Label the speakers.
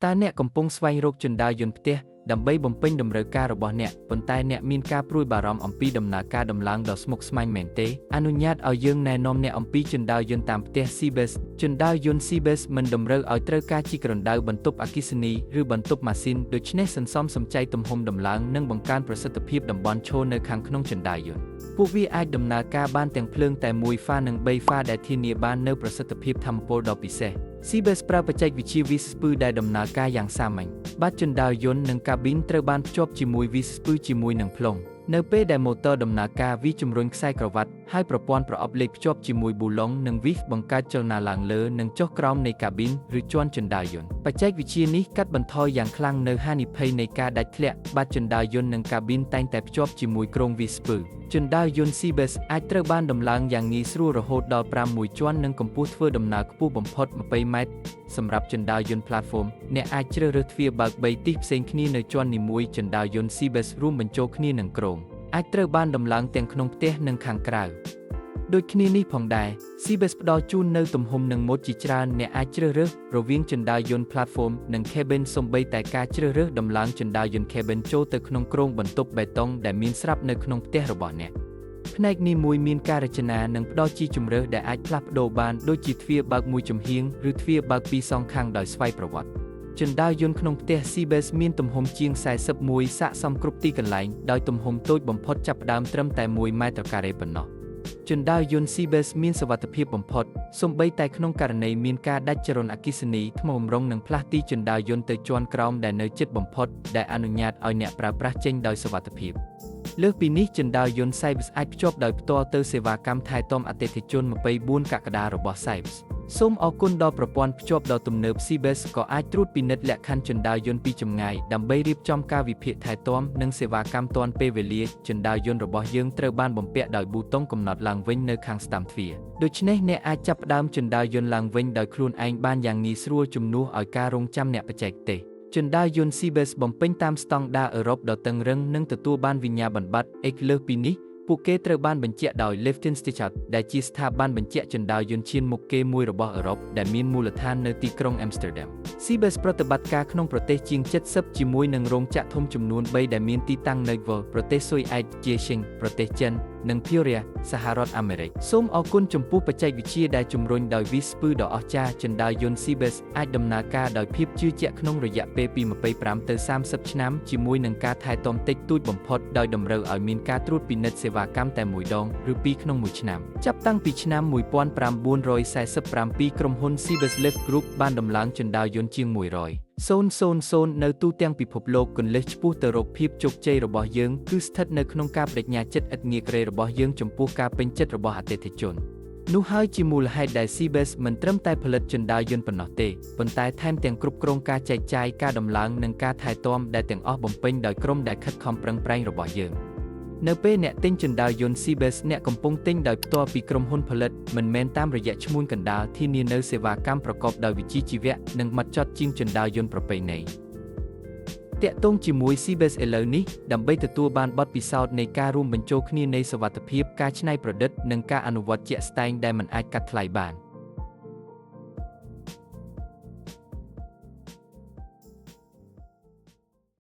Speaker 1: តើអ្នកកំពុងស្វែងរកជណ្ដើរយន្តផ្ទះដើម្បីបំពេញតម្រូវការរបស់អ្នកប៉ុន្តែអ្នកមានការព្រួយបារម្ភអំពីដំណើរការដំឡើងដ៏ស្មុគស្មាញមែនទេអនុញ្ញាតឲ្យយើងណែនាំអ្នកអំពីជណ្ដើរយន្តតាមផ្ទះ Seabase ជណ្ដើរយន្ត Seabase មិនតម្រូវឲ្យត្រូវការជីករណ្ដៅបន្ទប់អគ្គិសនីឬបន្ទប់ម៉ាស៊ីនដូច្នេះសន្សំសំចៃទំហំដំឡើងនិងបង្កើនប្រសិទ្ធភាពតំបន់ឈរនៅខាងក្នុងជណ្ដើរយន្តពួកវាអាចដំណើរការបានទាំងភ្លើងតែមួយហ្វានិង3ហ្វាដែលធានាបាននូវប្រសិទ្ធភាពថាមពលដ៏ពិសេសSeabase ប្រើបច្ចេកវិទ្យាវាស្ពឺដែលដំណើរការយ៉ាងសាមញ្ញបាតជណ្ដើរយន្តនិងកាប៊ីនត្រូវបានភ្ជាប់ជាមួយវាស្ពឺជាមួយនឹងផ្លុំនៅពេលដែលម៉ូទ័រដំណើរការវាជំរុញខ្សែក្រវ៉ាត់ហើយប្រព័ន្ធប្រអប់លេខភ្ជាប់ជាមួយប៊ូឡុងនិងវាបង្កើតចលនាឡើងលើនិងចុះក្រោមនៃកាប៊ីនឬជាន់ជណ្ដើរយន្តបច្ចេកវិទ្យានេះកាត់បន្ថយយ៉ាងខ្លាំងនូវហានិភ័យនៃការដាច់ធ្លាក់បាតជណ្ដើរយន្តនិងកាប៊ីនតែងតែភ្ជាប់ជាមួយគ្រោងវាស្ពឺជណ្ដើរយន្ត Seabase អាចត្រូវបានដំឡើងយ៉ាងងាយស្រួលរហូតដល់5ជាន់និងកម្ពស់ធ្វើដំណើរខ្ពស់បំផុត20ម៉ែត្រសម្រាប់ជណ្ដើរយន្ត Platform អ្នកអាចជ្រើសរើសទ្វារបើក3ទិសផ្សេងគ្នានៅជាន់នីមួយជណ្ដើរយន្ត Seabase រួមបញ្ចូលគ្នានឹងគ្រោងអាចត្រូវបានដំឡើងទាំងក្នុងផ្ទះនិងខាងក្រៅដូចគ្នានេះផងដែរ Seabase ផ្ដល់ជូននៅទំហំនិងម៉ូដជាច្រើនអ្នកអាចជ្រើសរើសរវាងជណ្ដើរយន្ត Platform និង Cabin សូម្បីតែការជ្រើសរើសដំឡើងជណ្ដើរយន្ត Cabin ចូលទៅក្នុងគ្រោងបន្ទប់បេតុងដែលមានស្រាប់នៅក្នុងផ្ទះរបស់អ្នកផ្នែកនីមួយមានការរចនានិងផ្ដល់ជាជម្រើសដែលអាចផ្លាស់ប្ដូរបានដូចជាទ្វារបើកមួយចំហៀងឬទ្វារបើកពីរសងខាងដោយស្វ័យប្រវត្តិជណ្ដើរយន្តក្នុងផ្ទះ Seabase មានទំហំជាង41ស័ក្តិសមគ្រប់ទីកន្លែងដោយទំហំតូចបំផុតចាប់ផ្ដើមត្រឹមតែ1ម៉ែត្រការ៉េប៉ុណ្ណោះជណ្ដើរយន្ត Seabase មានសុវត្ថិភាពបំផុតសូម្បីតែក្នុងករណីមានការដាច់ចរន្តអគ្គិសនីថ្មបម្រុងនឹងផ្លាស់ទីជណ្ដើរយន្តទៅជាន់ក្រោមដែលនៅជិតបំផុតដែលអនុញ្ញាតឲ្យអ្នកប្រើប្រាស់ចេញដោយសុវត្ថិភាពលើសពីនេះជណ្ដើរយន្ត Seabase អាចភ្ជាប់ដោយផ្ទាល់ទៅសេវាកម្មថែទាំអតិថិជន24កក្កដារបស់ Seabase សូមអរគុណដល់ប្រព័ន្ធភ្ជាប់ដ៏ទំនើប Seabase ក៏អាចត្រួតពិនិត្យលក្ខខណ្ឌជណ្ដើរយន្តពីចម្ងាយដើម្បីរៀបចំការវិភាគថែទាំនិងសេវាកម្មទាន់ពេលវេលាជណ្ដើរយន្តរបស់យើងត្រូវបានបំពាក់ដោយប៊ូតុងកំណត់ឡើងវិញនៅខាងស្ដាំទ្វារដូច្នេះអ្នកអាចចាប់ផ្ដើមជណ្ដើរយន្តឡើងវិញដោយខ្លួនឯងបានយ៉ាងងាយស្រួលជំនួសឲ្យការរង់ចាំអ្នកបច្ចេកទេសជណ្ដើរយន្ត Seabase បំពេញតាមស្តង់ដារអឺរ៉ុបដ៏តឹងរ៉ឹងនិងទទួលបានវិញ្ញាបនបត្រ X លើសពីនេះពួកគេត្រូវបានបញ្ជាក់ដោយ Liechtenstein ដែលជាស្ថាប័នបញ្ជាក់ជណ្ដើរយន្តឈានមុខគេមួយរបស់អឺរ៉ុបដែលមានមូលដ្ឋាននៅទីក្រុង Amsterdam Seabase ប្រតិបត្តិការក្នុងប្រទេសជាង70ជាមួយនឹងរោងចក្រធំចំនួន3ដែលមានទីតាំងនៅ Vol ប្រទេសស៊ុយអែត Jiaxing ប្រទេសចិននិង Peoria សហរដ្ឋអាមេរិកសូមអរគុណចំពោះបច្ចេកវិទ្យាដែលជំរុញដោយវាស្ពឺដ៏អស្ចារ្យជណ្ដើរយន្ត Seabase អាចដំណើរការដោយភាពជឿជាក់ក្នុងរយៈពេលពី25ទៅ30ឆ្នាំជាមួយនឹងការថែទាំតិចតួចបំផុតដោយតម្រូវឲ្យមានការត្រួតពិនិត្យសេវាកម្មតែមួយដងឬពីរក្នុងមួយឆ្នាំចាប់តាំងពីឆ្នាំ1947ក្រុមហ៊ុន Seabase Lift Group បានដំឡើងជណ្ដើរយន្តជាង100,000នៅទូទាំងពិភពលោកគន្លឹះឆ្ពោះទៅរកភាពជោគជ័យរបស់យើងគឺស្ថិតនៅក្នុងការបដិញ្ញាចិត្តឥតងាក្រេរបស់យើងចំពោះការពេញចិត្តរបស់អតិថិជននោះហើយជាមូលហេតុដែល Seabase មិនត្រឹមតែផលិតជណ្ដើរយន្តប៉ុណ្ណោះទេប៉ុន្តែថែមទាំងគ្រប់គ្រងការចែកចាយការដំឡើងនិងការថែទាំដែលទាំងអស់បំពេញដោយក្រុមដែលខិតខំប្រឹងប្រែងរបស់យើងនៅពេលអ្នកទិញជណ្ដើរយន្ត Seabase អ្នកកំពុងទិញដោយផ្ទាល់ពីក្រុមហ៊ុនផលិតមិនមែនតាមរយៈឈ្មួញកណ្ដាលធានានូវសេវាកម្មប្រកបដោយវិជ្ជាជីវៈនិងម៉ត់ចត់ជាងជណ្ដើរយន្តប្រពៃណីតាក់ទងជាមួយ Seabase ឥឡូវនេះដើម្បីទទួលបានបទពិសោធន៍នៃការរួមបញ្ចូលគ្នានៃសុវត្ថិភាពការច្នៃប្រឌិតនិងការអនុវត្តជាក់ស្ដែងដែលមិនអាចកាត់ថ្លៃបាន